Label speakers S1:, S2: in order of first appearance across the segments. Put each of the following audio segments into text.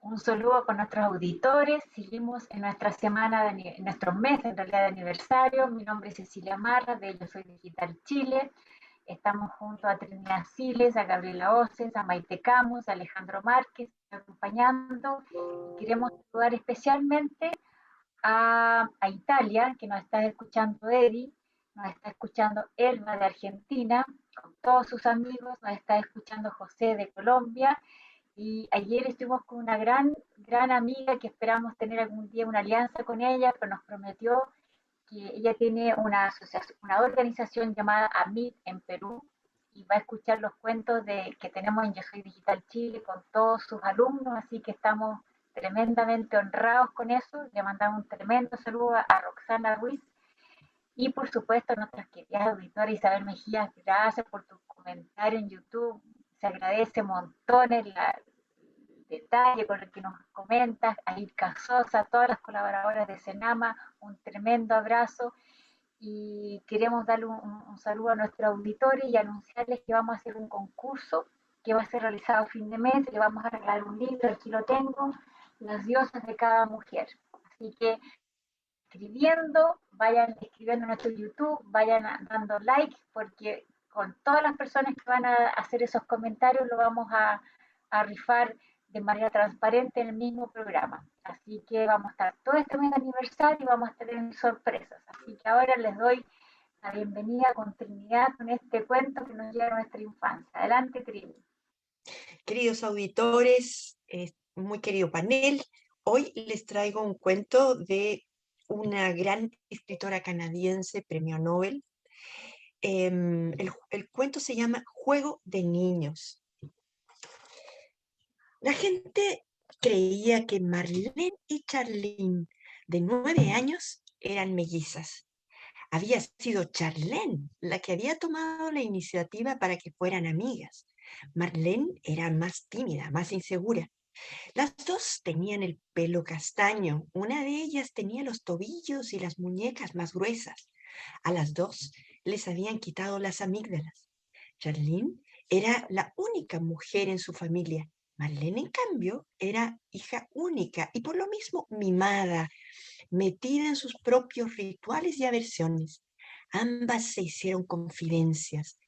S1: Un saludo con nuestros auditores. Seguimos en nuestra semana, en nuestro mes en realidad de aniversario. Mi nombre es Cecilia Marra, de Yo Soy Digital Chile. Estamos junto a Trinidad Siles, a Gabriela Oces, a Maite Camus, a Alejandro Márquez, acompañando. Y queremos saludar especialmente a Italia, que nos está escuchando Eddie, nos está escuchando Elba de Argentina, con todos sus amigos, nos está escuchando José de Colombia, y ayer estuvimos con una gran amiga que esperamos tener algún día una alianza con ella, pero nos prometió que ella tiene una asociación, una organización llamada AMIT en Perú y va a escuchar los cuentos que tenemos en Yo Soy Digital Chile con todos sus alumnos, así que estamos tremendamente honrados con eso. Le mandamos un tremendo saludo a Roxana Ruiz y por supuesto a nuestras queridas auditoras. Isabel Mejía, gracias por tu comentario en YouTube. Se agradece montones el detalle con el que nos comentas. A Irka Sosa, todas las colaboradoras de Senama, un tremendo abrazo. Y queremos darle un saludo a nuestros auditores y anunciarles que vamos a hacer un concurso que va a ser realizado a fin de mes. Le vamos a regalar un libro, aquí lo tengo, Las diosas de cada mujer. Así que vayan escribiendo en nuestro YouTube, vayan dando like, porque con todas las personas que van a hacer esos comentarios lo vamos a rifar de manera transparente en el mismo programa. Así que vamos a estar todo este mes de aniversario y vamos a tener sorpresas. Así que ahora les doy la bienvenida con Trinidad con este cuento que nos lleva a nuestra infancia. Adelante, Trini.
S2: Queridos auditores, muy querido panel, hoy les traigo un cuento de una gran escritora canadiense, premio Nobel. El cuento se llama Juego de Niños. La gente creía que Marlene y Charlene, de 9 años, eran mellizas. Había sido Charlene la que había tomado la iniciativa para que fueran amigas. Marlene era más tímida, más insegura. Las dos tenían el pelo castaño. Una de ellas tenía los tobillos y las muñecas más gruesas. A las dos les habían quitado las amígdalas. Charlene era la única mujer en su familia. Marlene, en cambio, era hija única y por lo mismo mimada, metida en sus propios rituales y aversiones. Ambas se hicieron confidencias.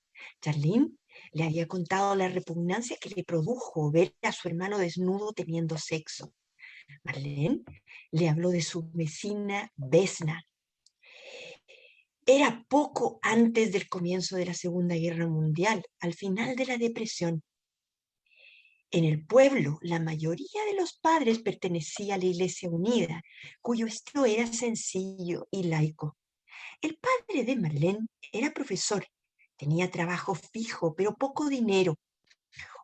S2: Charlene le había contado la repugnancia que le produjo ver a su hermano desnudo teniendo sexo. Marlene le habló de su vecina Vesna. Era poco antes del comienzo de la Segunda Guerra Mundial, al final de la Depresión. En el pueblo, la mayoría de los padres pertenecía a la Iglesia Unida, cuyo estilo era sencillo y laico. El padre de Marlene era profesor, tenía trabajo fijo, pero poco dinero.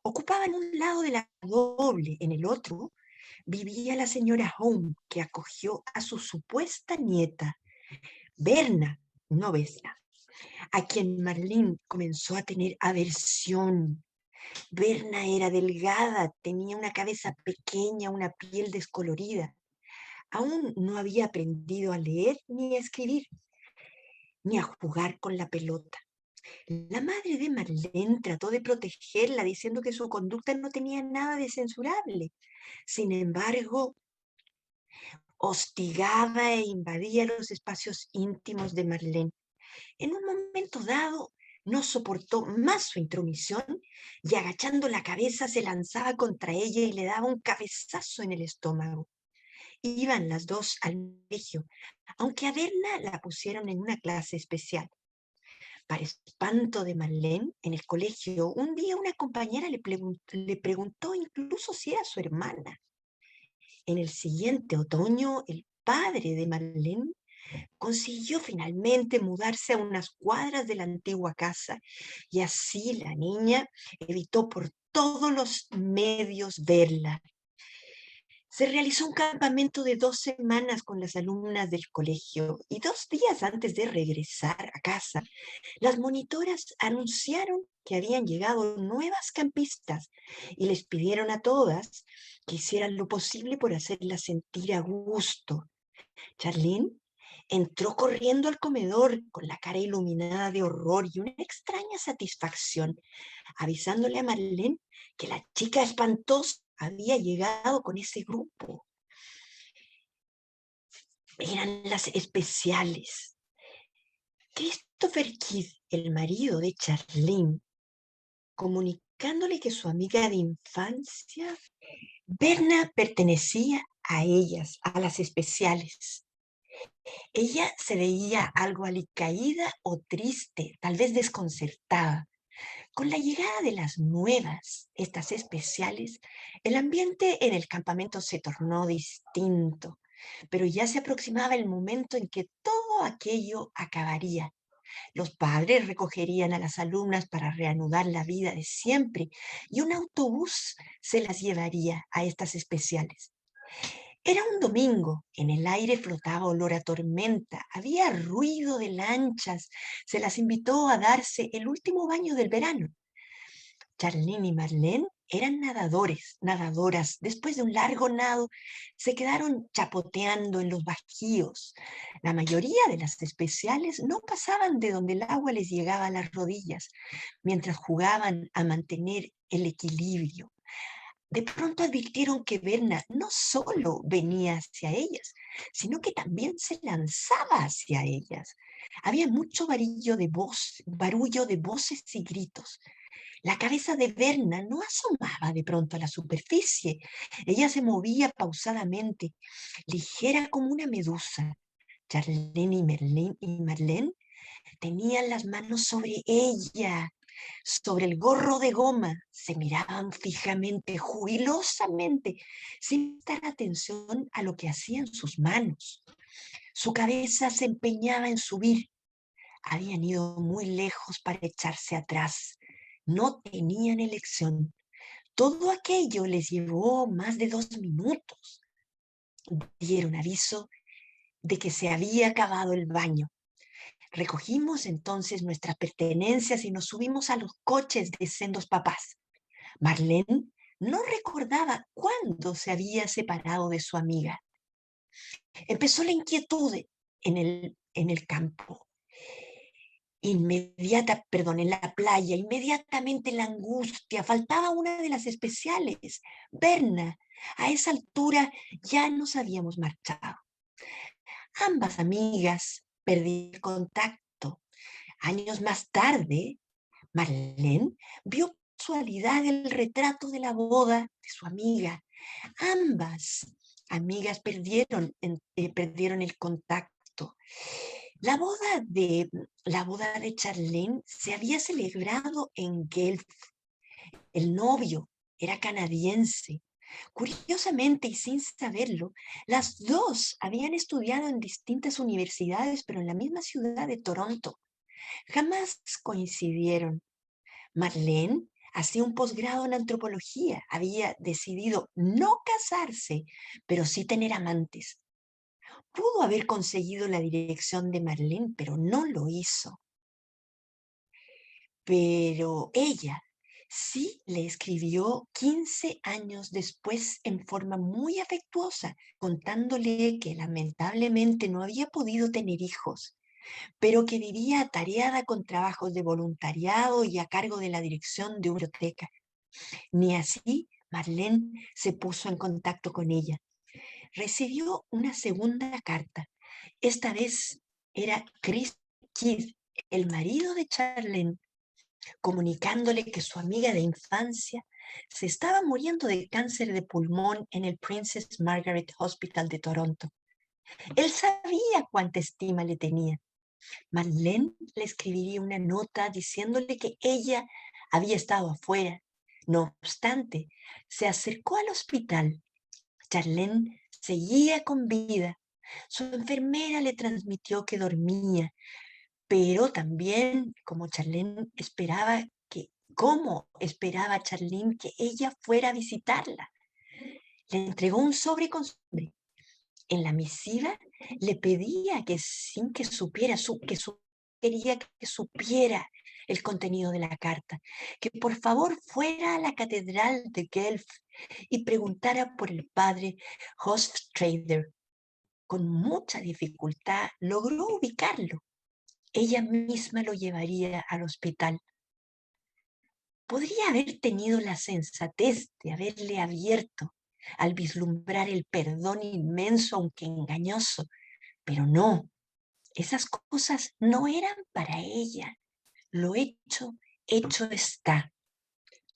S2: Ocupaba en un lado de la doble, en el otro vivía la señora Home, que acogió a su supuesta nieta, Berna, no Vesna, a quien Marlene comenzó a tener aversión. Berna era delgada, tenía una cabeza pequeña, una piel descolorida. Aún no había aprendido a leer ni a escribir, ni a jugar con la pelota. La madre de Marlene trató de protegerla diciendo que su conducta no tenía nada de censurable. Sin embargo, hostigaba e invadía los espacios íntimos de Marlene. En un momento dado, no soportó más su intromisión y agachando la cabeza se lanzaba contra ella y le daba un cabezazo en el estómago. Iban las dos al colegio, aunque a Berna la pusieron en una clase especial. Para espanto de Marlene, en el colegio, un día una compañera le preguntó incluso si era su hermana. En el siguiente otoño, el padre de Marlene consiguió finalmente mudarse a unas cuadras de la antigua casa y así la niña evitó por todos los medios verla. Se realizó un campamento de 2 semanas con las alumnas del colegio y 2 días antes de regresar a casa, las monitoras anunciaron que habían llegado nuevas campistas y les pidieron a todas que hicieran lo posible por hacerlas sentir a gusto. Charlene entró corriendo al comedor con la cara iluminada de horror y una extraña satisfacción, avisándole a Marlene que la chica espantosa había llegado con ese grupo. Eran las especiales. Christopher Kidd, el marido de Charlene, comunicándole que su amiga de infancia, Berna, pertenecía a ellas, a las especiales. Ella se veía algo alicaída o triste, tal vez desconcertada. Con la llegada de las nuevas, estas especiales, el ambiente en el campamento se tornó distinto, pero ya se aproximaba el momento en que todo aquello acabaría. Los padres recogerían a las alumnas para reanudar la vida de siempre y un autobús se las llevaría a estas especiales. Era un domingo, en el aire flotaba olor a tormenta, había ruido de lanchas, se las invitó a darse el último baño del verano. Charlene y Marlene eran nadadoras. Después de un largo nado, se quedaron chapoteando en los bajíos. La mayoría de las especiales no pasaban de donde el agua les llegaba a las rodillas, mientras jugaban a mantener el equilibrio. De pronto advirtieron que Berna no solo venía hacia ellas, sino que también se lanzaba hacia ellas. Había mucho barullo de voces y gritos. La cabeza de Berna no asomaba de pronto a la superficie. Ella se movía pausadamente, ligera como una medusa. Charlene y Marlene tenían las manos sobre ella, sobre el gorro de goma. Se miraban fijamente, jubilosamente, sin prestar atención a lo que hacían sus manos. Su cabeza se empeñaba en subir. Habían ido muy lejos para echarse atrás. No tenían elección. Todo aquello les llevó más de 2 minutos. Dieron aviso de que se había acabado el baño. Recogimos entonces nuestras pertenencias y nos subimos a los coches de sendos papás. Marlene no recordaba cuándo se había separado de su amiga. Empezó la inquietud en el campo. En la playa, inmediatamente la angustia, faltaba una de las especiales, Berna. A esa altura ya nos habíamos marchado. Ambas amigas perdí el contacto. Años más tarde, Marlene vio por casualidad el retrato de la boda de su amiga. Ambas amigas perdieron el contacto. La boda la boda de Charlene se había celebrado en Guelph. El novio era canadiense. Curiosamente y sin saberlo, las dos habían estudiado en distintas universidades, pero en la misma ciudad de Toronto. Jamás coincidieron. Marlene hacía un posgrado en antropología. Había decidido no casarse, pero sí tener amantes. Pudo haber conseguido la dirección de Marlene, pero no lo hizo. Pero ella sí le escribió 15 años después en forma muy afectuosa, contándole que lamentablemente no había podido tener hijos, pero que vivía atareada con trabajos de voluntariado y a cargo de la dirección de una biblioteca. Ni así Marlene se puso en contacto con ella. Recibió una segunda carta. Esta vez era Chris Kidd, el marido de Charlene, comunicándole que su amiga de infancia se estaba muriendo de cáncer de pulmón en el Princess Margaret Hospital de Toronto. Él sabía cuánta estima le tenía. Marlene le escribiría una nota diciéndole que ella había estado afuera. No obstante, se acercó al hospital. Charlene seguía con vida. Su enfermera le transmitió que dormía, pero también, como esperaba Charlene que ella fuera a visitarla. Le entregó un sobre con su nombre. En la misiva le pedía que sin que quería que supiera el contenido de la carta, que por favor fuera a la catedral de Guelph y preguntara por el padre Hofstadter. Con mucha dificultad logró ubicarlo. Ella misma lo llevaría al hospital. podría haber tenido la sensatez de haberle abierto al vislumbrar el perdón inmenso, aunque engañoso, pero no, esas cosas no eran para ella. Lo hecho, hecho está.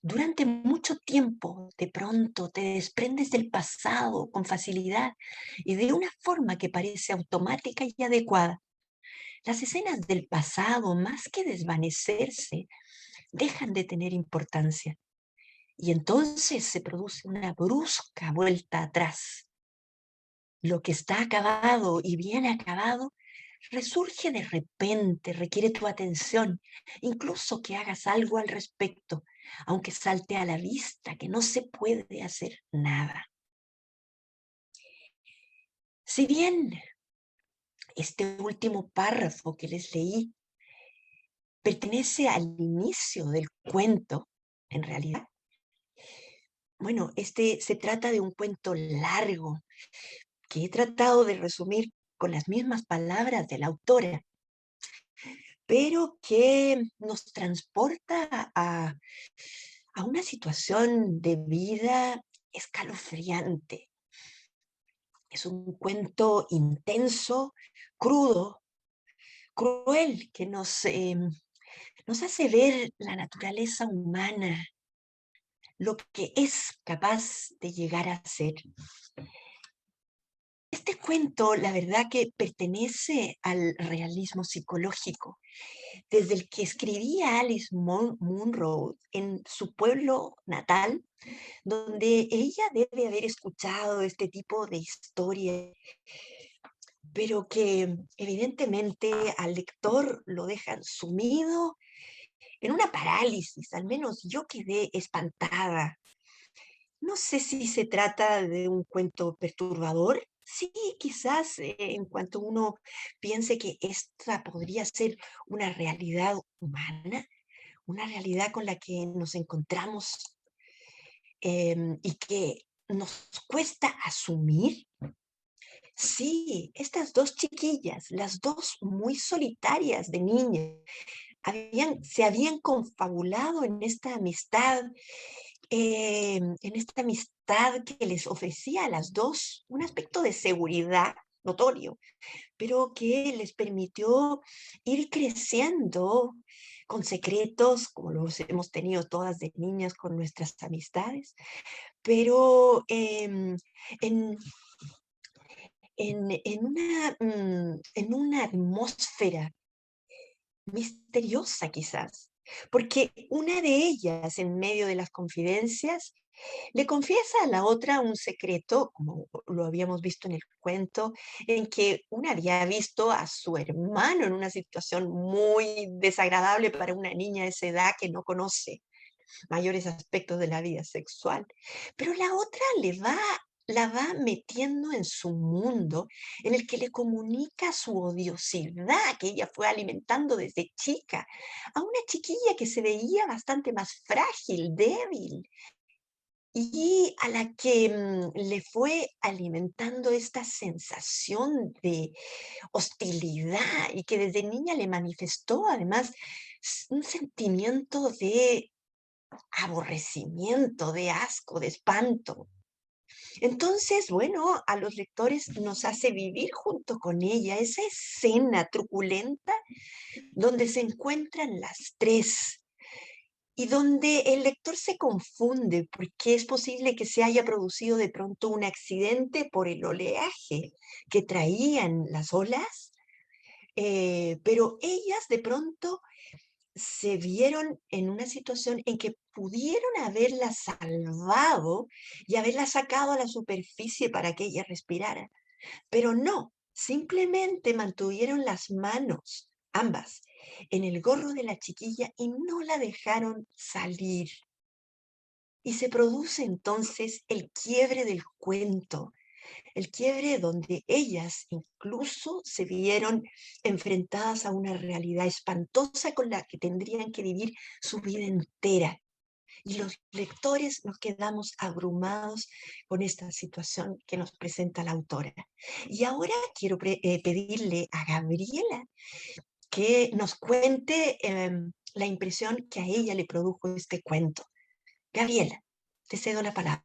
S2: Durante mucho tiempo, de pronto, te desprendes del pasado con facilidad y de una forma que parece automática y adecuada. Las escenas del pasado, más que desvanecerse, dejan de tener importancia y entonces se produce una brusca vuelta atrás. Lo que está acabado y bien acabado resurge de repente, requiere tu atención, incluso que hagas algo al respecto, aunque salte a la vista que no se puede hacer nada. Si bien este último párrafo que les leí pertenece al inicio del cuento, en realidad, bueno, este se trata de un cuento largo que he tratado de resumir con las mismas palabras de la autora, pero que nos transporta a una situación de vida escalofriante. Es un cuento intenso, crudo, cruel, que nos hace ver la naturaleza humana, lo que es capaz de llegar a ser. Este cuento, la verdad que pertenece al realismo psicológico, desde el que escribía Alice Munro en su pueblo natal, donde ella debe haber escuchado este tipo de historia, pero que evidentemente al lector lo dejan sumido en una parálisis. Al menos yo quedé espantada. No sé si se trata de un cuento perturbador. Sí, quizás en cuanto uno piense que esta podría ser una realidad humana, una realidad con la que nos encontramos y que nos cuesta asumir. Sí, estas dos chiquillas, las dos muy solitarias de niña, se habían confabulado en esta amistad que les ofrecía a las dos un aspecto de seguridad notorio, pero que les permitió ir creciendo con secretos, como los hemos tenido todas de niñas con nuestras amistades, pero en, en una atmósfera misteriosa quizás, porque una de ellas, en medio de las confidencias, le confiesa a la otra un secreto, como lo habíamos visto en el cuento, en que una había visto a su hermano en una situación muy desagradable para una niña de esa edad que no conoce mayores aspectos de la vida sexual, pero la otra la va metiendo en su mundo en el que le comunica su odiosidad que ella fue alimentando desde chica a una chiquilla que se veía bastante más frágil, débil, y a la que le fue alimentando esta sensación de hostilidad y que desde niña le manifestó además un sentimiento de aborrecimiento, de asco, de espanto. Entonces, bueno, a los lectores nos hace vivir junto con ella esa escena truculenta donde se encuentran las tres y donde el lector se confunde porque es posible que se haya producido de pronto un accidente por el oleaje que traían las olas, pero ellas de pronto se vieron en una situación en que pudieron haberla salvado y haberla sacado a la superficie para que ella respirara, pero no, simplemente mantuvieron las manos, ambas, en el gorro de la chiquilla y no la dejaron salir. Y se produce entonces el quiebre del cuento, el quiebre donde ellas incluso se vieron enfrentadas a una realidad espantosa con la que tendrían que vivir su vida entera. Y los lectores nos quedamos abrumados con esta situación que nos presenta la autora. Y ahora quiero pedirle a Gabriela que nos cuente la impresión que a ella le produjo este cuento. Gabriela, te cedo la palabra.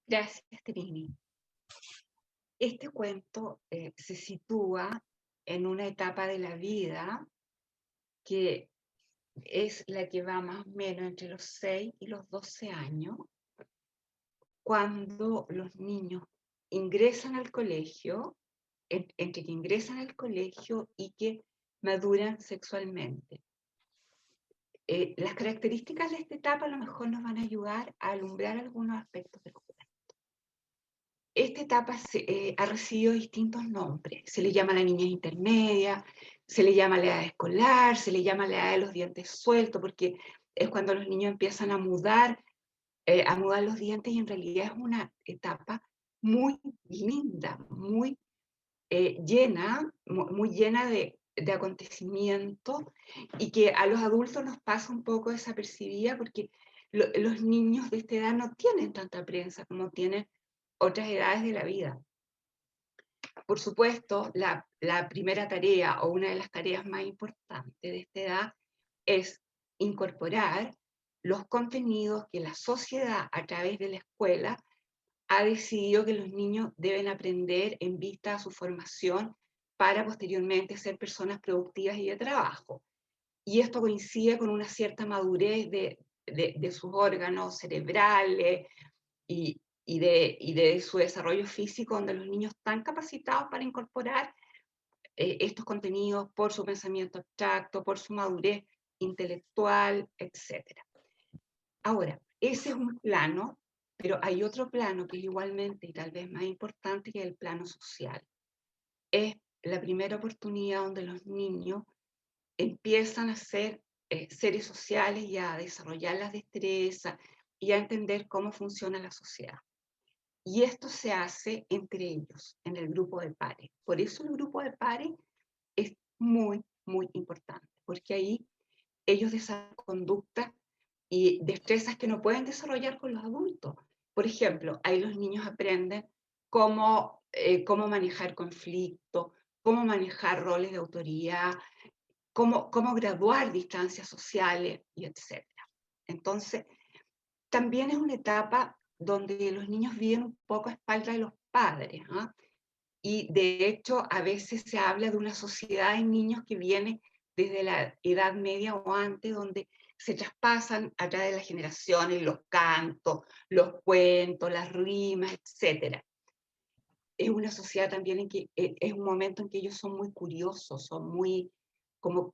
S3: Gracias, Trini. Este cuento se sitúa en una etapa de la vida que es la que va más o menos entre los 6 y los 12 años, cuando los niños ingresan al colegio, entre que ingresan al colegio y que maduran sexualmente. Las características de esta etapa a lo mejor nos van a ayudar a alumbrar algunos aspectos del cuento. Esta etapa ha recibido distintos nombres. Se le llama la niñez intermedia, se le llama la edad escolar, se le llama la edad de los dientes sueltos, porque es cuando los niños empiezan a mudar los dientes, y en realidad es una etapa muy linda, muy llena, muy llena de acontecimientos, y que a los adultos nos pasa un poco desapercibida, porque los niños de esta edad no tienen tanta prensa como tienen otras edades de la vida. Por supuesto, la primera tarea, o una de las tareas más importantes de esta edad, es incorporar los contenidos que la sociedad, a través de la escuela, ha decidido que los niños deben aprender en vista a su formación para posteriormente ser personas productivas y de trabajo. Y esto coincide con una cierta madurez de sus órganos cerebrales y de su desarrollo físico, donde los niños están capacitados para incorporar estos contenidos por su pensamiento abstracto, por su madurez intelectual, etc. Ahora, ese es un plano, pero hay otro plano que es igualmente y tal vez más importante, que es el plano social. Es la primera oportunidad donde los niños empiezan a ser seres sociales y a desarrollar las destrezas y a entender cómo funciona la sociedad. Y esto se hace entre ellos, en el grupo de pares. Por eso el grupo de pares es muy, muy importante, porque ahí ellos desarrollan conductas y destrezas que no pueden desarrollar con los adultos. Por ejemplo, ahí los niños aprenden cómo manejar conflictos, cómo manejar roles de autoridad, cómo graduar distancias sociales, y etc. Entonces, también es una etapa donde los niños viven un poco a espaldas de los padres, ¿eh? Y de hecho, a veces se habla de una sociedad de niños que viene desde la Edad Media o antes, donde se traspasan a través de las generaciones los cantos, los cuentos, las rimas, etc. Es una sociedad también en que es un momento en que ellos son muy curiosos, son muy, como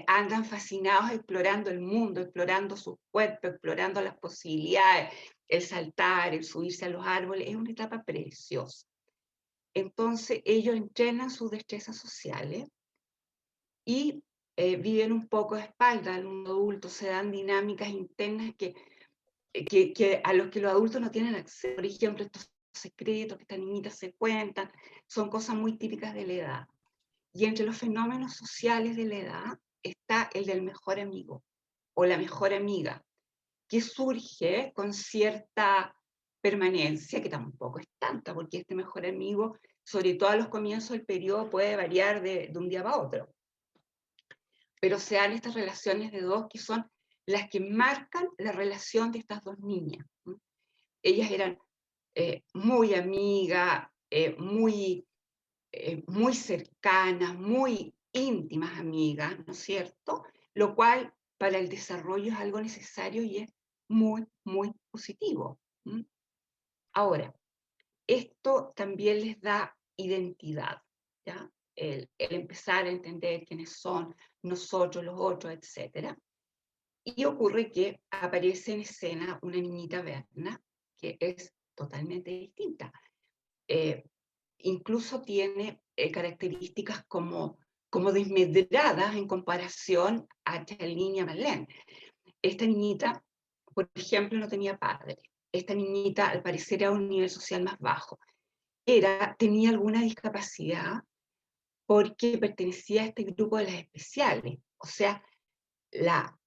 S3: andan fascinados explorando el mundo, explorando sus cuerpos, explorando las posibilidades, el saltar, el subirse a los árboles. Es una etapa preciosa. Entonces ellos entrenan sus destrezas sociales y viven un poco de espalda al mundo adulto, se dan dinámicas internas que a los que los adultos no tienen acceso. Por ejemplo, estos secretos que estas niñitas se cuentan, son cosas muy típicas de la edad. Y entre los fenómenos sociales de la edad está el del mejor amigo o la mejor amiga, que surge con cierta permanencia, que tampoco es tanta, porque este mejor amigo, sobre todo a los comienzos del periodo, puede variar de un día para otro. Pero se dan estas relaciones de dos que son las que marcan la relación de estas dos niñas. Ellas eran muy amigas, muy cercanas, muy íntimas amigas, ¿no es cierto? Lo cual para el desarrollo es algo necesario y es muy, muy positivo. Ahora, esto también les da identidad, ¿ya? El empezar a entender quiénes son nosotros, los otros, etc. Y ocurre que aparece en escena una niñita Berna, que es totalmente distinta. Incluso tiene características como desmedradas en comparación a esta niña Marlene. Esta niñita, por ejemplo, no tenía padre. Esta niñita, al parecer, era un nivel social más bajo. Tenía alguna discapacidad porque pertenecía a este grupo de las especiales. O sea, la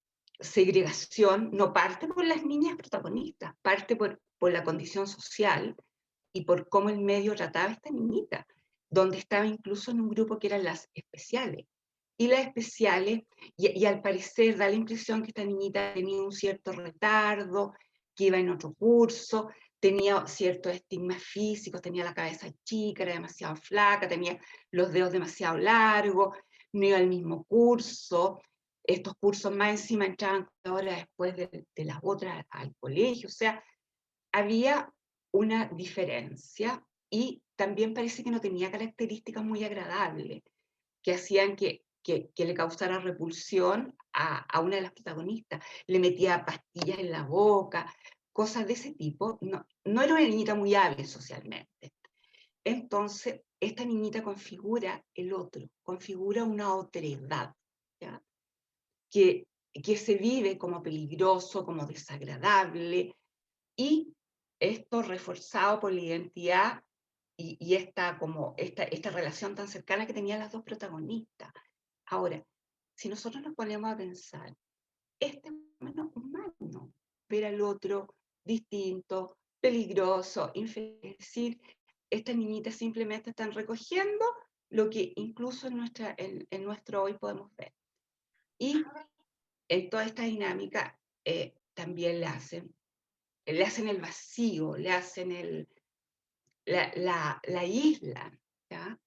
S3: segregación no parte por las niñas protagonistas, parte por la condición social y por cómo el medio trataba a esta niñita, donde estaba incluso en un grupo que eran las especiales. Y las especiales, y al parecer da la impresión que esta niñita tenía un cierto retardo, que iba en otro curso, tenía ciertos estigmas físicos, tenía la cabeza chica, era demasiado flaca, tenía los dedos demasiado largos, no iba al mismo curso, estos cursos más encima entraban horas después de las otras al colegio, o sea, había una diferencia y también parece que no tenía características muy agradables que hacían que le causara repulsión a una de las protagonistas. Le metía pastillas en la boca, cosas de ese tipo. No era una niñita muy hábil socialmente. Entonces, esta niñita configura el otro, configura una otredad, ¿ya? Que se vive como peligroso, como desagradable, y esto reforzado por la identidad y esta relación tan cercana que tenían las dos protagonistas. Ahora, si nosotros nos ponemos a pensar, es menos humano ver al otro distinto, peligroso, infeliz. Es decir, estas niñitas simplemente están recogiendo lo que incluso en nuestro hoy podemos ver. Y en toda esta dinámica también le hacen el vacío, le hacen la isla, ¿ya?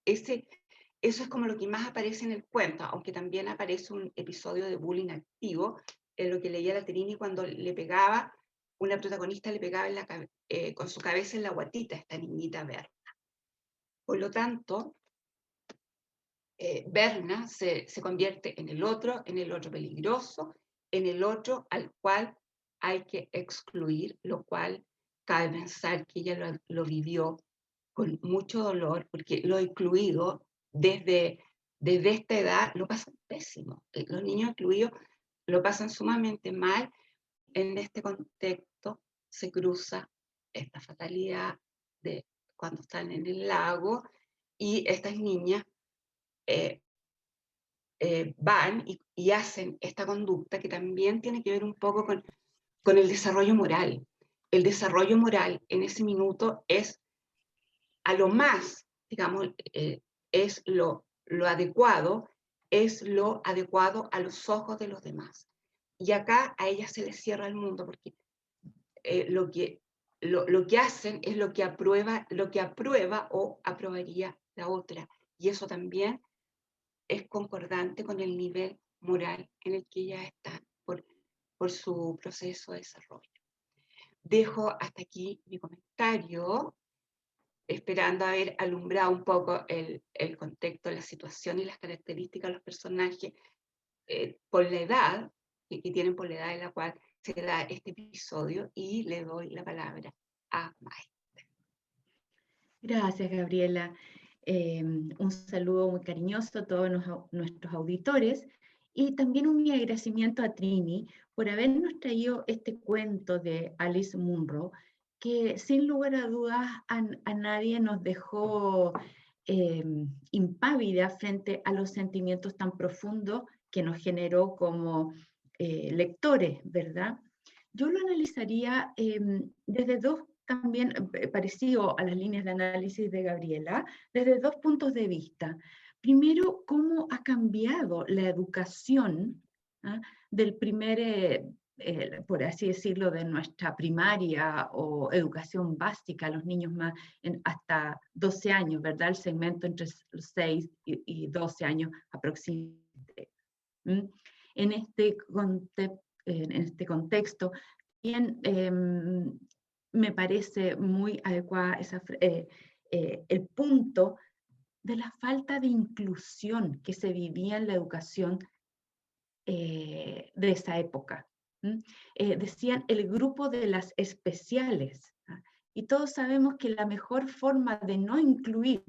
S3: Eso es como lo que más aparece en el cuento, aunque también aparece un episodio de bullying activo, en lo que leía la Trini cuando le pegaba, una protagonista le pegaba con su cabeza en la guatita a esta niñita Berna. Por lo tanto, Berna se convierte en el otro peligroso, en el otro al cual hay que excluir, lo cual cabe pensar que ella lo vivió con mucho dolor, porque lo excluido desde esta edad lo pasan pésimo. Los niños excluidos lo pasan sumamente mal. En este contexto se cruza esta fatalidad de cuando están en el lago y estas niñas van y hacen esta conducta que también tiene que ver un poco con el desarrollo moral. El desarrollo moral en ese minuto es a lo más, digamos, es lo adecuado, es lo adecuado a los ojos de los demás. Y acá a ellas se les cierra el mundo porque lo que hacen es lo que aprueba o aprobaría la otra. Y eso también es concordante con el nivel moral en el que ellas están por su proceso de desarrollo. Dejo hasta aquí mi comentario, esperando haber alumbrado un poco el contexto, la situación y las características de los personajes por la edad, que tienen por la edad en la cual se da este episodio, y le doy la palabra a Mai.
S4: Gracias, Gabriela. Un saludo muy cariñoso a todos nuestros auditores y también un agradecimiento a Trini por habernos traído este cuento de Alice Munro, que sin lugar a dudas a nadie nos dejó impávida frente a los sentimientos tan profundos que nos generó como lectores, ¿verdad? Yo lo analizaría desde dos, también parecido a las líneas de análisis de Gabriela, desde dos puntos de vista. Primero, cómo ha cambiado la educación del primer, por así decirlo, de nuestra primaria o educación básica, los niños más hasta 12 años, ¿verdad? El segmento entre los 6 y 12 años aproximadamente. En este contexto, bien, me parece muy adecuada el punto de la falta de inclusión que se vivía en la educación de esa época. Decían el grupo de las especiales, y todos sabemos que la mejor forma de no incluir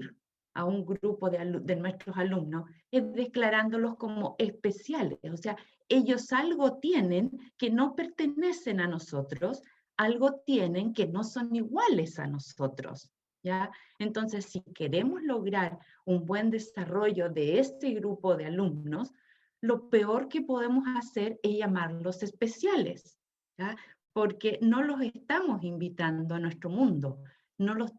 S4: a un grupo de nuestros alumnos es declarándolos como especiales, o sea, ellos algo tienen que no pertenecen a nosotros, algo tienen que no son iguales a nosotros, ¿ya? Entonces, si queremos lograr un buen desarrollo de este grupo de alumnos, lo peor que podemos hacer es llamarlos especiales, ¿ya? Porque no los estamos invitando a nuestro mundo, no los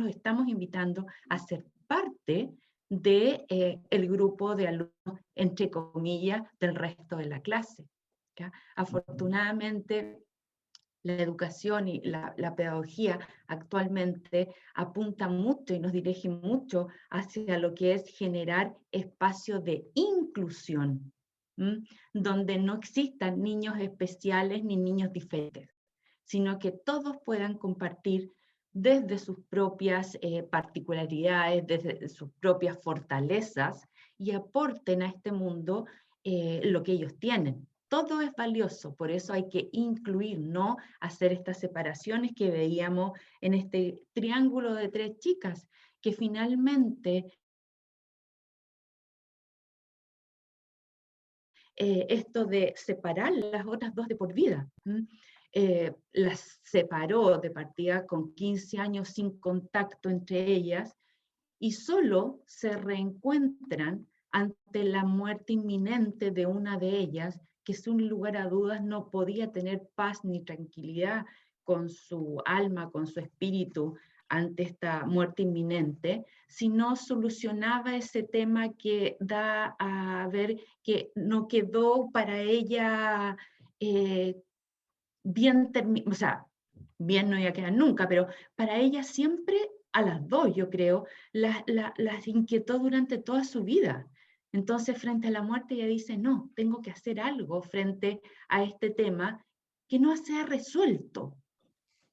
S4: estamos invitando a ser parte de el grupo de alumnos, entre comillas, del resto de la clase. ¿Ya? Afortunadamente, la educación y la pedagogía actualmente apunta mucho y nos dirige mucho hacia lo que es generar espacios de inclusión, donde no existan niños especiales ni niños diferentes, sino que todos puedan compartir desde sus propias particularidades, desde sus propias fortalezas, y aporten a este mundo lo que ellos tienen. Todo es valioso, por eso hay que incluir, no hacer estas separaciones que veíamos en este triángulo de 3 chicas, que finalmente esto de separar las otras 2 de por vida. Las separó de partida con 15 años sin contacto entre ellas, y solo se reencuentran ante la muerte inminente de una de ellas, que sin lugar a dudas no podía tener paz ni tranquilidad con su alma, con su espíritu, ante esta muerte inminente, si no solucionaba ese tema que da a ver que no quedó para ella bien, o sea, bien no iba a quedar nunca, pero para ella siempre, a las 2, yo creo, las inquietó durante toda su vida. Entonces, frente a la muerte, ella dice, no, tengo que hacer algo frente a este tema que no se ha resuelto,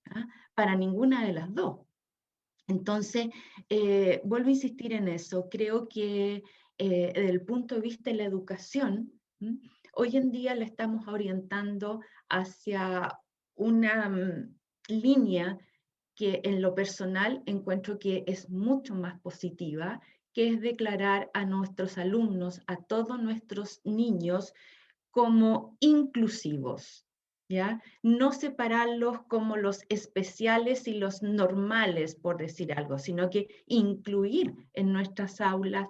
S4: ¿ah? Para ninguna de las 2. Entonces, vuelvo a insistir en eso. Creo que desde el punto de vista de la educación, hoy en día la estamos orientando hacia una línea que en lo personal encuentro que es mucho más positiva, que es declarar a nuestros alumnos, a todos nuestros niños, como inclusivos, ¿ya? No separarlos como los especiales y los normales, por decir algo, sino que incluir en nuestras aulas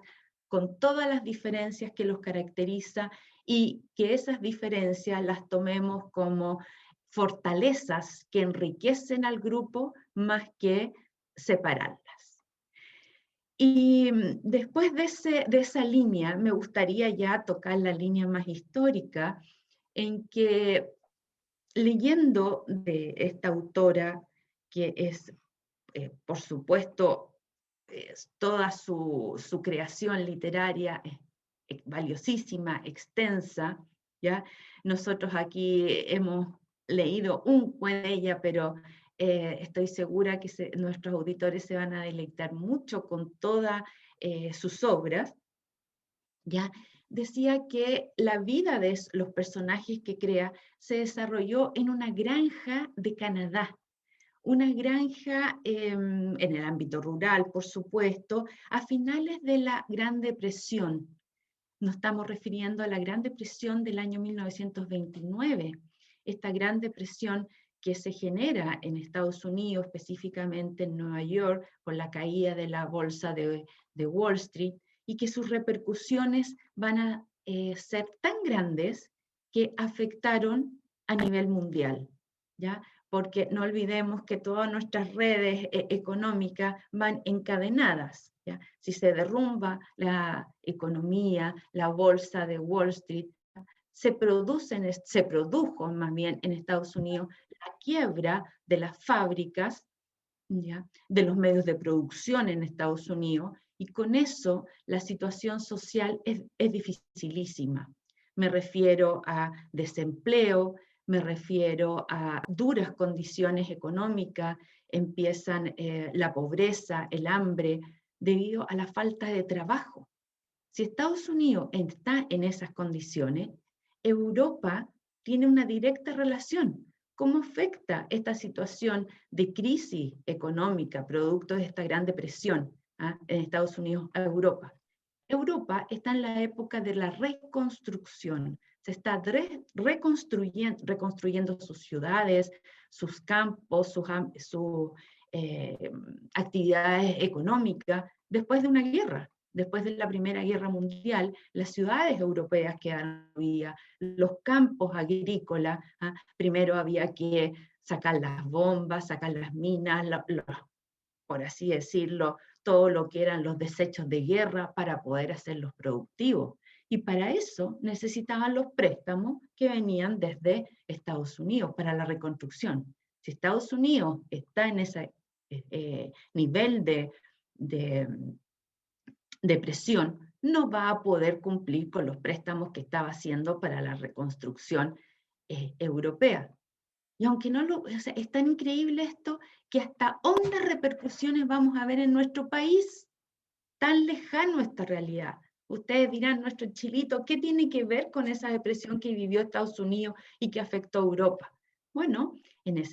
S4: con todas las diferencias que los caracteriza, y que esas diferencias las tomemos como fortalezas que enriquecen al grupo más que separarlas. Y después de esa línea, me gustaría ya tocar la línea más histórica, en que leyendo de esta autora, que es, por supuesto, toda su creación literaria es valiosísima, extensa, ¿ya? Nosotros aquí hemos leído un cuento de ella, pero estoy segura que nuestros auditores se van a deleitar mucho con todas sus obras, ¿ya? Decía que la vida de los personajes que crea se desarrolló en una granja de Canadá, una granja en el ámbito rural, por supuesto, a finales de la Gran Depresión. Nos estamos refiriendo a la Gran Depresión del año 1929, esta Gran Depresión que se genera en Estados Unidos, específicamente en Nueva York, con la caída de la bolsa de Wall Street, y que sus repercusiones van a ser tan grandes que afectaron a nivel mundial, ¿ya? Porque no olvidemos que todas nuestras redes económicas van encadenadas, ¿ya? Si se derrumba la economía, la bolsa de Wall Street, se produjo más bien en Estados Unidos la quiebra de las fábricas, ¿ya? De los medios de producción en Estados Unidos, y con eso la situación social es dificilísima. Me refiero a desempleo, me refiero a duras condiciones económicas, empiezan la pobreza, el hambre, debido a la falta de trabajo. Si Estados Unidos está en esas condiciones, Europa tiene una directa relación. ¿Cómo afecta esta situación de crisis económica, producto de esta gran depresión en Estados Unidos a Europa? Europa está en la época de la reconstrucción. Se está reconstruyendo sus ciudades, sus campos, sus actividades económicas después de una guerra. Después de la Primera Guerra Mundial, las ciudades europeas quedaron destruidas, los campos agrícolas, primero había que sacar las bombas, sacar las minas, por así decirlo, todo lo que eran los desechos de guerra para poder hacerlos productivos. Y para eso necesitaban los préstamos que venían desde Estados Unidos para la reconstrucción. Si Estados Unidos está en ese nivel de presión, no va a poder cumplir con los préstamos que estaba haciendo para la reconstrucción europea. Y aunque no lo, o sea, es tan increíble esto que hasta hondas repercusiones vamos a ver en nuestro país, tan lejano esta realidad. Ustedes dirán, nuestro Chilito, ¿qué tiene que ver con esa depresión que vivió Estados Unidos y que afectó a Europa? Bueno, en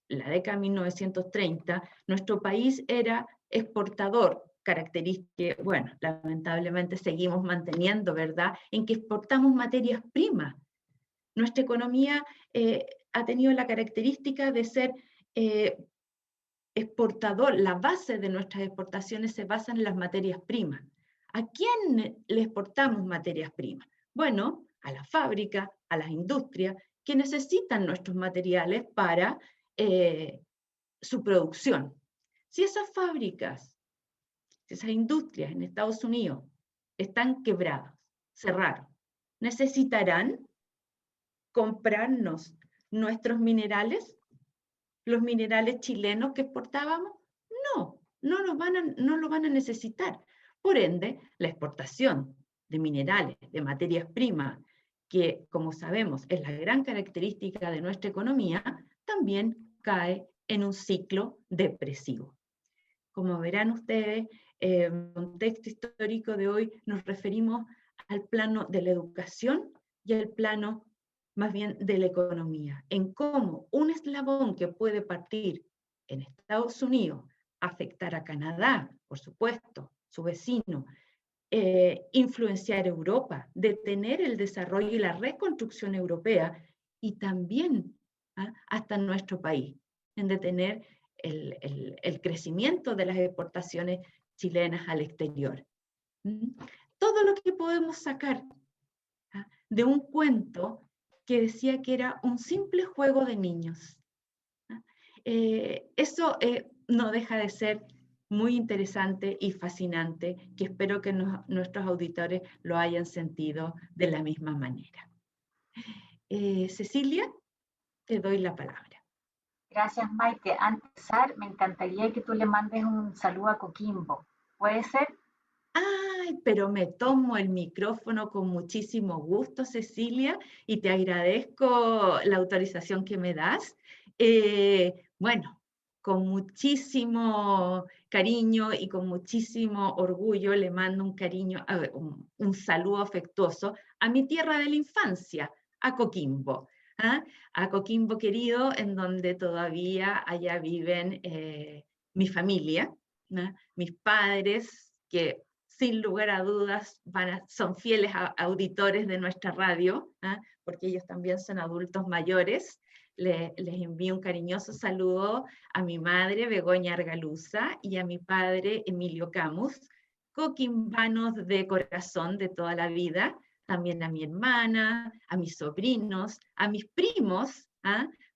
S4: la década de 1930, nuestro país era exportador, característica que, bueno, lamentablemente seguimos manteniendo, ¿verdad?, en que exportamos materias primas. Nuestra economía ha tenido la característica de ser exportador. La base de nuestras exportaciones se basa en las materias primas. ¿A quién le exportamos materias primas? Bueno, a la fábrica, a las industrias que necesitan nuestros materiales para su producción. Si esas fábricas, si esas industrias en Estados Unidos están quebradas, cerraron, ¿necesitarán comprarnos nuestros minerales? ¿Los minerales chilenos que exportábamos? No, no lo van a necesitar. Por ende, la exportación de minerales, de materias primas, que como sabemos es la gran característica de nuestra economía, también cae en un ciclo depresivo. Como verán ustedes, en el contexto histórico de hoy nos referimos al plano de la educación y al plano más bien de la economía, en cómo un eslabón que puede partir en Estados Unidos, afectar a Canadá, por supuesto, su vecino, influenciar Europa, detener el desarrollo y la reconstrucción europea, y también hasta nuestro país, en detener el crecimiento de las exportaciones chilenas al exterior. Todo lo que podemos sacar de un cuento que decía que era un simple juego de niños. Eso no deja de ser muy interesante y fascinante, que espero que nuestros auditores lo hayan sentido de la misma manera. Cecilia, te doy la palabra.
S1: Gracias, Maite. Antes de empezar, me encantaría que tú le mandes un saludo a Coquimbo. ¿Puede ser?
S4: Ay, pero me tomo el micrófono con muchísimo gusto, Cecilia, y te agradezco la autorización que me das. Bueno, con muchísimo cariño y con muchísimo orgullo le mando un saludo afectuoso a mi tierra de la infancia, a Coquimbo. A Coquimbo querido, en donde todavía allá viven mi familia, mis padres, que sin lugar a dudas son fieles auditores de nuestra radio, porque ellos también son adultos mayores. Les envío un cariñoso saludo a mi madre, Begoña Argaluza, y a mi padre, Emilio Camus, coquimbanos de corazón de toda la vida, también a mi hermana, a mis sobrinos, a mis primos.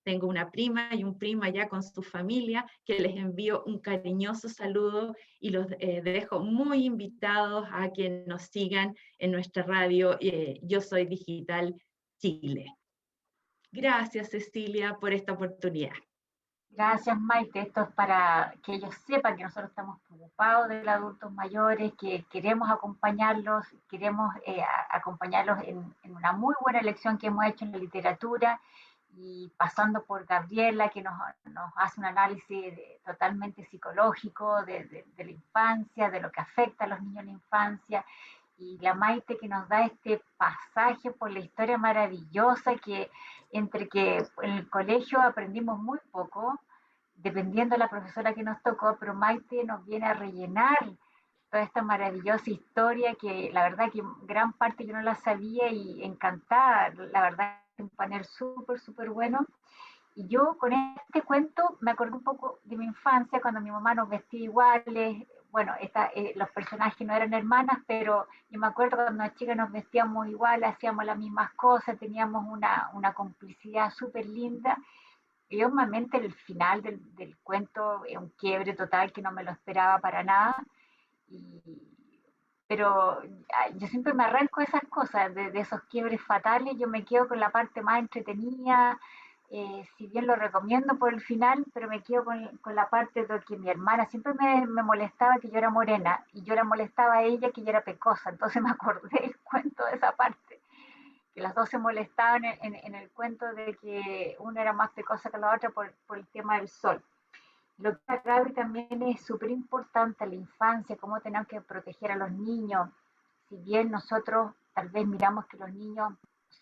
S4: Tengo una prima y un primo allá con su familia, que les envío un cariñoso saludo y los dejo muy invitados a que nos sigan en nuestra radio Yo Soy Digital Chile. Gracias, Cecilia, por esta oportunidad.
S1: Gracias, Maite. Esto es para que ellos sepan que nosotros estamos preocupados de los adultos mayores, que queremos acompañarlos en una muy buena elección que hemos hecho en la literatura, y pasando por Gabriela, que nos hace un análisis totalmente psicológico de la infancia, de lo que afecta a los niños en la infancia, y la Maite, que nos da este pasaje por la historia maravillosa, que entre que en el colegio aprendimos muy poco, dependiendo de la profesora que nos tocó, pero Maite nos viene a rellenar toda esta maravillosa historia, que la verdad que gran parte yo no la sabía, y encantada, la verdad, un panel súper, súper bueno. Y yo con este cuento me acordé un poco de mi infancia, cuando mi mamá nos vestía iguales. Bueno, los personajes no eran hermanas, pero yo me acuerdo cuando las chicas nos vestíamos igual, hacíamos las mismas cosas, teníamos una complicidad súper linda. Y obviamente el final del cuento es un quiebre total que no me lo esperaba para nada. Y, pero yo siempre me arranco de esas cosas, de esos quiebres fatales, yo me quedo con la parte más entretenida, si bien lo recomiendo por el final, pero me quedo con la parte de que mi hermana siempre me molestaba que yo era morena y yo la molestaba a ella que yo era pecosa, entonces me acordé del cuento de esa parte, que las dos se molestaban en el cuento de que una era más pecosa que la otra por el tema del sol. Lo que acá Gaby también es súper importante, la infancia, cómo tenemos que proteger a los niños. Si bien nosotros tal vez miramos que los niños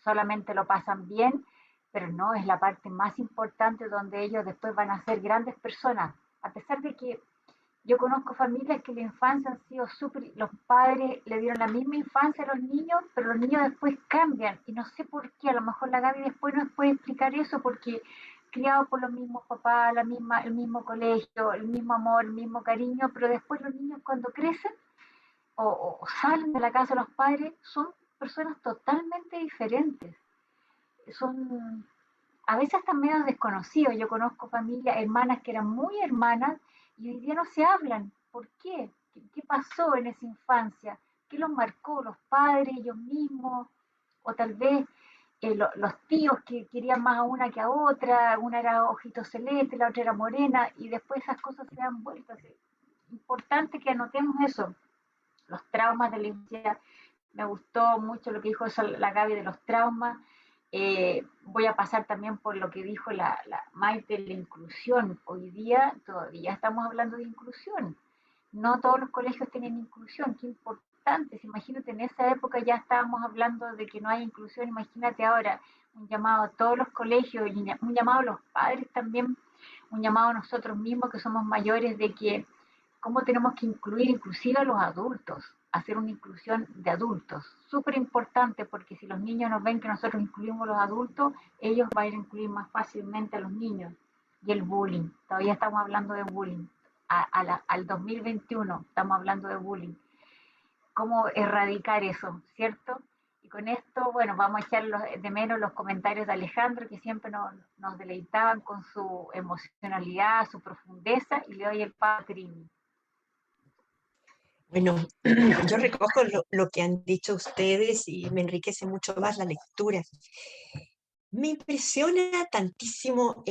S1: solamente lo pasan bien, pero no, es la parte más importante donde ellos después van a ser grandes personas. A pesar de que yo conozco familias que la infancia han sido súper, los padres le dieron la misma infancia a los niños, pero los niños después cambian. Y no sé por qué, a lo mejor la Gaby después nos puede explicar eso, porque criados por los mismos papás, el mismo colegio, el mismo amor, el mismo cariño, pero después los niños cuando crecen o salen de la casa de los padres son personas totalmente diferentes. Son a veces hasta medio desconocidos. Yo conozco familias, hermanas que eran muy hermanas y hoy día no se hablan. ¿Por qué? ¿Qué pasó en esa infancia? ¿Qué los marcó? ¿Los padres, ellos mismos? O tal vez los tíos que querían más a una que a otra, una era ojito celeste, la otra era morena, y después esas cosas se dan vueltas. Es importante que anotemos eso, los traumas de la infancia. Me gustó mucho lo que dijo la Gaby de los traumas. Voy a pasar también por lo que dijo la Maite, la inclusión. Hoy día todavía estamos hablando de inclusión. No todos los colegios tienen inclusión, qué importante. Imagínate, en esa época ya estábamos hablando de que no hay inclusión, imagínate ahora un llamado a todos los colegios, y un llamado a los padres también, un llamado a nosotros mismos que somos mayores de que cómo tenemos que incluir inclusive a los adultos, hacer una inclusión de adultos. Súper importante porque si los niños nos ven que nosotros incluimos a los adultos, ellos van a incluir más fácilmente a los niños. Y el bullying, todavía estamos hablando de bullying. Al 2021 estamos hablando de bullying. ¿Cómo erradicar eso, cierto? Y con esto, bueno, vamos a echar de menos los comentarios de Alejandro, que siempre nos deleitaban con su emocionalidad, su profundeza, y le doy el patrín.
S2: Bueno, yo recojo lo que han dicho ustedes y me enriquece mucho más la lectura. Me impresiona tantísimo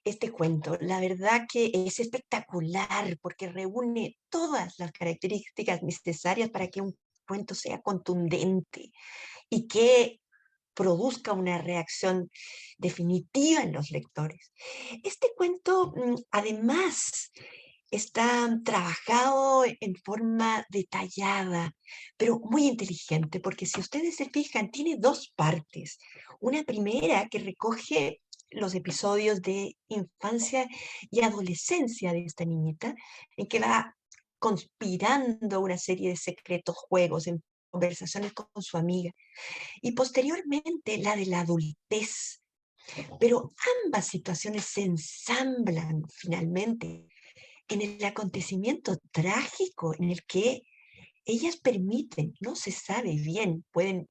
S2: este cuento. La verdad que es espectacular porque reúne todas las características necesarias para que un cuento sea contundente y que produzca una reacción definitiva en los lectores. Este cuento, además, está trabajado en forma detallada, pero muy inteligente, porque si ustedes se fijan, tiene dos partes. Una primera que recoge los episodios de infancia y adolescencia de esta niñita, en que va conspirando una serie de secretos juegos en conversaciones con su amiga, y posteriormente la de la adultez. Pero ambas situaciones se ensamblan finalmente en el acontecimiento trágico en el que ellas permiten, no se sabe bien, pueden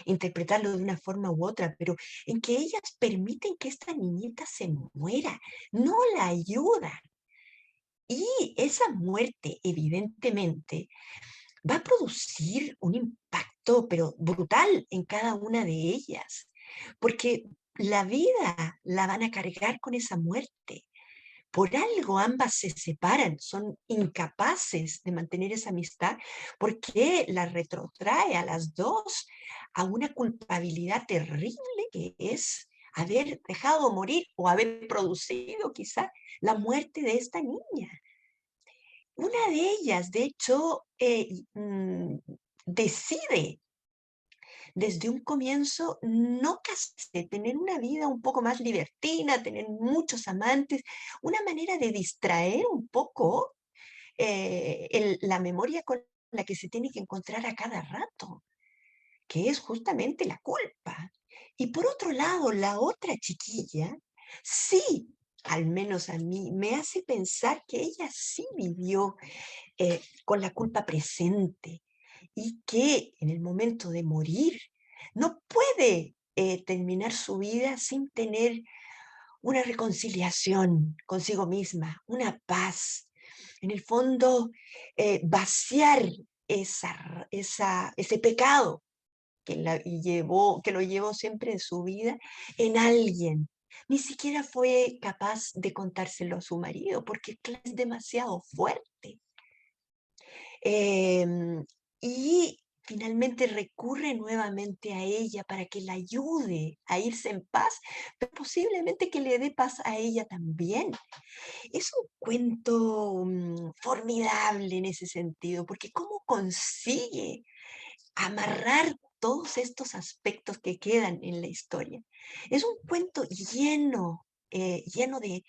S2: interpretarlo de una forma u otra, pero en que ellas permiten que esta niñita se muera, no la ayudan. Y esa muerte, evidentemente, va a producir un impacto, pero brutal en cada una de ellas, porque la vida la van a cargar con esa muerte. Por algo ambas se separan, son incapaces de mantener esa amistad porque la retrotrae a las dos a una culpabilidad terrible que es haber dejado morir o haber producido quizá la muerte de esta niña. Una de ellas, de hecho, decide desde un comienzo no casarse, tener una vida un poco más libertina, tener muchos amantes, una manera de distraer un poco la memoria con la que se tiene que encontrar a cada rato, que es justamente la culpa. Y por otro lado, la otra chiquilla, sí, al menos a mí, me hace pensar que ella sí vivió con la culpa presente y que en el momento de morir no puede terminar su vida sin tener una reconciliación consigo misma, una paz. En el fondo, vaciar ese pecado que lo llevó siempre en su vida en alguien. Ni siquiera fue capaz de contárselo a su marido porque es demasiado fuerte. Y finalmente recurre nuevamente a ella para que la ayude a irse en paz, pero posiblemente que le dé paz a ella también. Es un cuento formidable en ese sentido, porque ¿cómo consigue amarrar todos estos aspectos que quedan en la historia? Es un cuento lleno de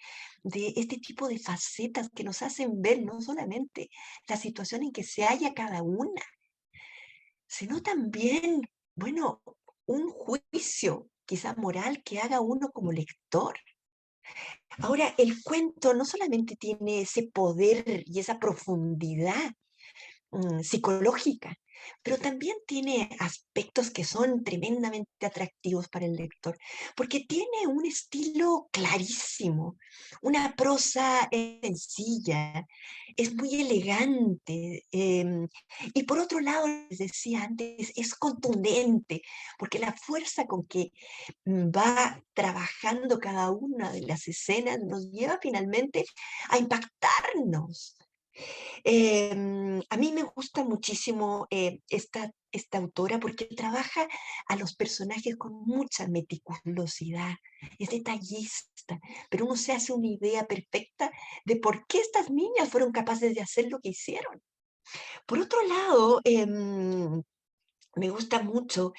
S2: este tipo de facetas que nos hacen ver no solamente la situación en que se halla cada una, sino también, bueno, un juicio quizá moral que haga uno como lector. Ahora, el cuento no solamente tiene ese poder y esa profundidad psicológica, pero también tiene aspectos que son tremendamente atractivos para el lector, porque tiene un estilo clarísimo, una prosa sencilla, es muy elegante, y por otro lado, les decía antes, es contundente, porque la fuerza con que va trabajando cada una de las escenas nos lleva finalmente a impactarnos. A mí me gusta muchísimo esta autora porque trabaja a los personajes con mucha meticulosidad, es detallista, pero uno se hace una idea perfecta de por qué estas niñas fueron capaces de hacer lo que hicieron. Por otro lado, me gusta mucho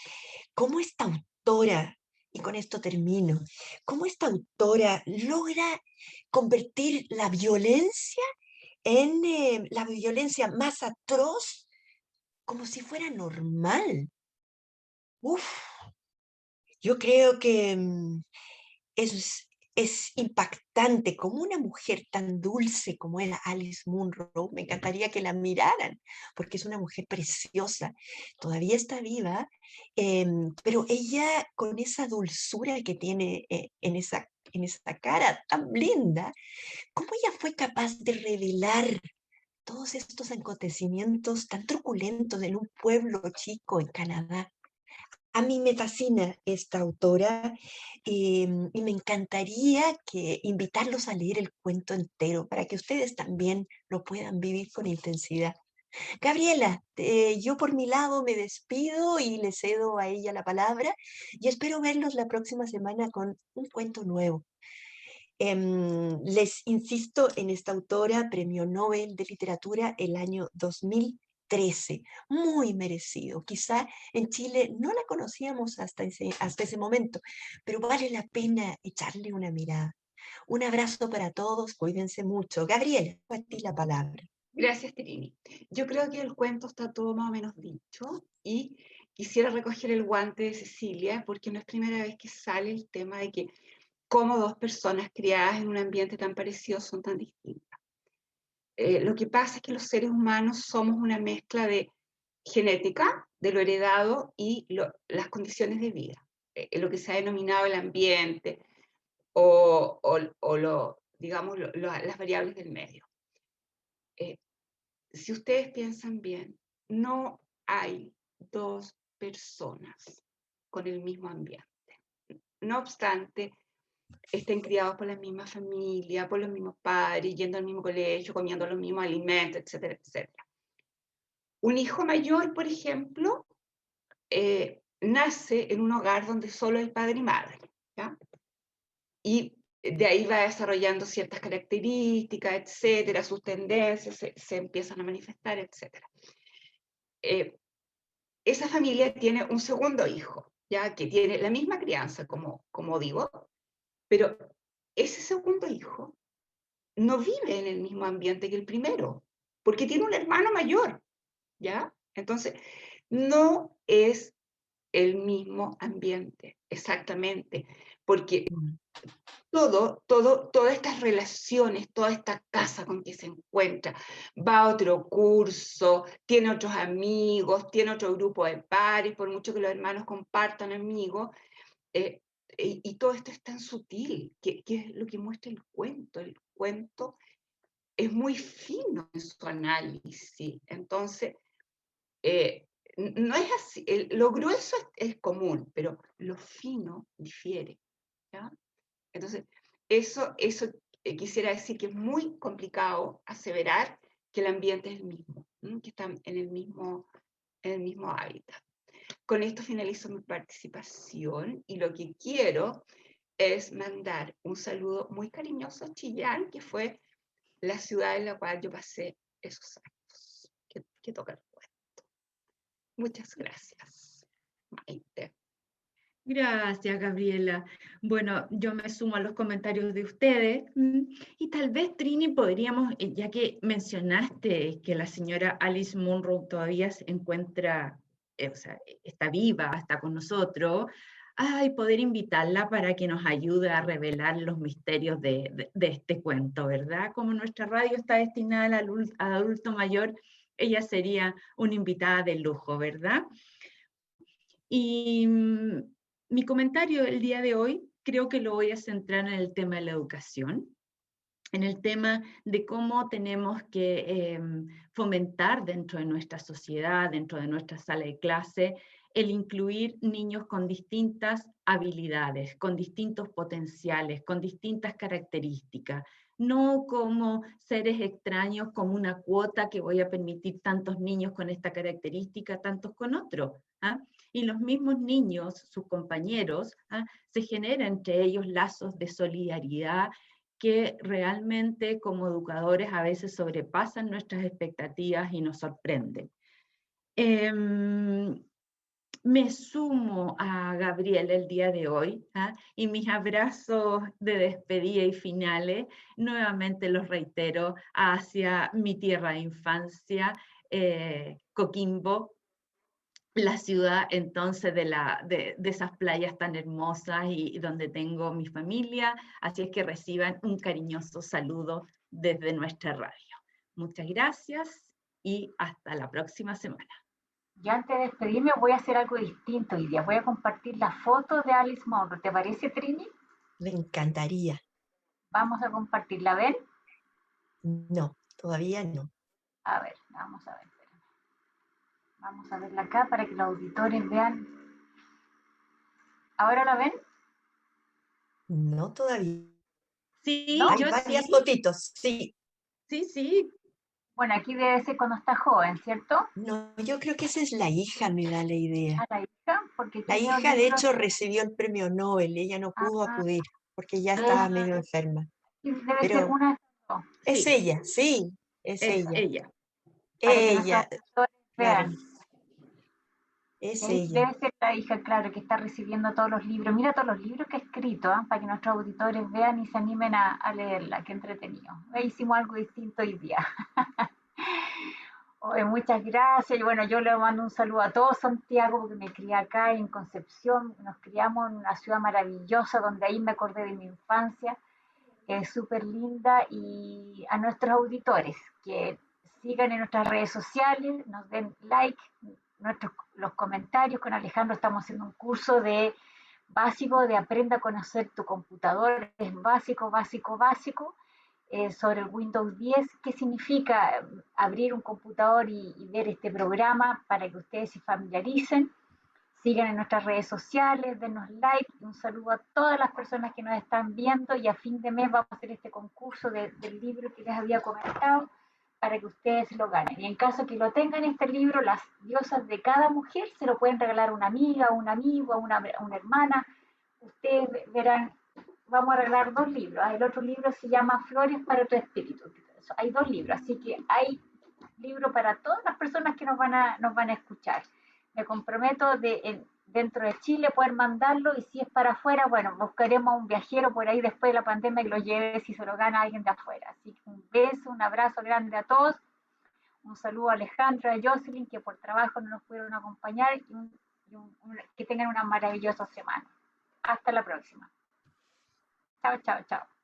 S2: cómo esta autora, y con esto termino, cómo esta autora logra convertir la violencia en la violencia más atroz como si fuera normal. Uf, yo creo que es impactante como una mujer tan dulce como era Alice Munro. Me encantaría que la miraran, porque es una mujer preciosa. Todavía está viva, pero ella con esa dulzura que tiene en esa cara tan linda, ¿cómo ella fue capaz de revelar todos estos acontecimientos tan truculentos en un pueblo chico en Canadá? A mí me fascina esta autora, y me encantaría invitarlos a leer el cuento entero para que ustedes también lo puedan vivir con intensidad. Gabriela, yo por mi lado me despido y le cedo a ella la palabra y espero verlos la próxima semana con un cuento nuevo. Les insisto en esta autora, Premio Nobel de Literatura el año 2013, muy merecido. Quizá en Chile no la conocíamos hasta ese momento, pero vale la pena echarle una mirada. Un abrazo para todos, cuídense mucho. Gabriela, a ti la palabra.
S3: Gracias, Trini. Yo creo que el cuento está todo más o menos dicho y quisiera recoger el guante de Cecilia porque no es primera vez que sale el tema de que cómo dos personas criadas en un ambiente tan parecido son tan distintas. Lo que pasa es que los seres humanos somos una mezcla de genética, de lo heredado y las condiciones de vida, lo que se ha denominado el ambiente o digamos, las variables del medio. Si ustedes piensan bien, no hay dos personas con el mismo ambiente. No obstante, estén criados por la misma familia, por los mismos padres, yendo al mismo colegio, comiendo los mismos alimentos, etcétera, etcétera. Un hijo mayor, por ejemplo, nace en un hogar donde solo hay padre y madre, ¿ya? Y de ahí va desarrollando ciertas características, etcétera, sus tendencias se empiezan a manifestar, etcétera. Esa familia tiene un segundo hijo, ya que tiene la misma crianza, como digo, pero ese segundo hijo no vive en el mismo ambiente que el primero, porque tiene un hermano mayor, ¿ya? Entonces, no es el mismo ambiente, exactamente, porque todas estas relaciones, toda esta casa con que se encuentra, va a otro curso, tiene otros amigos, tiene otro grupo de pares, por mucho que los hermanos compartan amigos, y todo esto es tan sutil, que es lo que muestra el cuento. El cuento es muy fino en su análisis. Entonces, no es así. Lo grueso es común, pero lo fino difiere. ¿Ya? Entonces, eso quisiera decir que es muy complicado aseverar que el ambiente es el mismo, que están en el mismo hábitat. Con esto finalizo mi participación y lo que quiero es mandar un saludo muy cariñoso a Chillán, que fue la ciudad en la cual yo pasé esos años que toca el cuento. Muchas gracias, Maite.
S4: Gracias, Gabriela. Bueno, yo me sumo a los comentarios de ustedes y tal vez, Trini, podríamos, ya que mencionaste que la señora Alice Munro todavía se encuentra, o sea, está viva, está con nosotros, y poder invitarla para que nos ayude a revelar los misterios de este cuento, ¿verdad? Como nuestra radio está destinada al adulto mayor, ella sería una invitada de lujo, ¿verdad? Y mi comentario el día de hoy creo que lo voy a centrar en el tema de la educación, en el tema de cómo tenemos que fomentar dentro de nuestra sociedad, dentro de nuestra sala de clase, el incluir niños con distintas habilidades, con distintos potenciales, con distintas características, no como seres extraños, como una cuota que voy a permitir tantos niños con esta característica, tantos con otro. Y los mismos niños, sus compañeros, se generan entre ellos lazos de solidaridad que realmente como educadores a veces sobrepasan nuestras expectativas y nos sorprenden. Me sumo a Gabriela el día de hoy y mis abrazos de despedida y finales, nuevamente los reitero hacia mi tierra de infancia, Coquimbo, la ciudad entonces de esas playas tan hermosas y donde tengo mi familia, así es que reciban un cariñoso saludo desde nuestra radio. Muchas gracias y hasta la próxima semana.
S1: Yo antes de despedirme voy a hacer algo distinto hoy día. Voy a compartir la foto de Alice Munro. ¿Te parece, Trini?
S2: Me encantaría.
S1: Vamos a compartirla. ¿Ven?
S2: No, todavía no.
S1: A ver, vamos a ver. Vamos a verla acá para que los auditores vean. ¿Ahora la ven?
S2: No todavía.
S4: Sí,
S1: ¿No?
S2: Hay
S4: yo
S2: varias
S4: sí.
S2: fotitos, sí.
S4: Sí.
S1: Bueno, aquí debe ser cuando está joven, ¿cierto?
S2: No, yo creo que esa es la hija, me da la idea.
S1: A la hija, porque
S2: La
S1: tenía
S2: hija, de
S1: libros.
S2: hecho, recibió el premio Nobel. Ella no pudo
S1: Ah,
S2: acudir porque ya estaba
S1: ah,
S2: medio enferma.
S1: debe ser
S2: Pero
S1: una de estas dos.
S2: es
S4: Sí,
S2: ella, sí, es
S4: es
S1: Esa,
S2: ella.
S4: ella.
S1: para que nuestros
S2: Ella,
S1: auditores
S2: claro,
S1: vean.
S2: es
S1: Debe
S2: ella.
S1: ser la hija, claro, que está recibiendo todos los libros. Mira todos los libros que ha escrito, para que nuestros auditores vean y se animen a leerla. Qué entretenido. Hicimos algo distinto hoy día. Oye, muchas gracias. Y bueno, yo le mando un saludo a todo Santiago, porque me crié acá en Concepción. Nos criamos en una ciudad maravillosa, donde ahí me acordé de mi infancia. Es súper linda. Y a nuestros auditores, que sigan en nuestras redes sociales, nos den like, los comentarios. Con Alejandro estamos haciendo un curso de básico de aprenda a conocer tu computador. Es básico, básico, básico. Sobre el Windows 10, qué significa abrir un computador y ver este programa para que ustedes se familiaricen. Sigan en nuestras redes sociales, denos like, un saludo a todas las personas que nos están viendo y a fin de mes vamos a hacer este concurso del libro que les había comentado para que ustedes lo ganen. Y en caso que lo tengan este libro, las diosas de cada mujer se lo pueden regalar a una amiga, a un amigo, a una hermana. Ustedes verán, vamos a regalar 2 libros. El otro libro se llama Flores para tu espíritu. Hay 2 libros, así que hay libro para todas las personas que nos van a escuchar. Me comprometo dentro de Chile poder mandarlo y si es para afuera, bueno, buscaremos a un viajero por ahí después de la pandemia que lo lleve si se lo gana alguien de afuera. Así que un beso, un abrazo grande a todos. Un saludo a Alejandra, a Jocelyn, que por trabajo no nos pudieron acompañar que tengan una maravillosa semana. Hasta la próxima. Chao, chao, chao.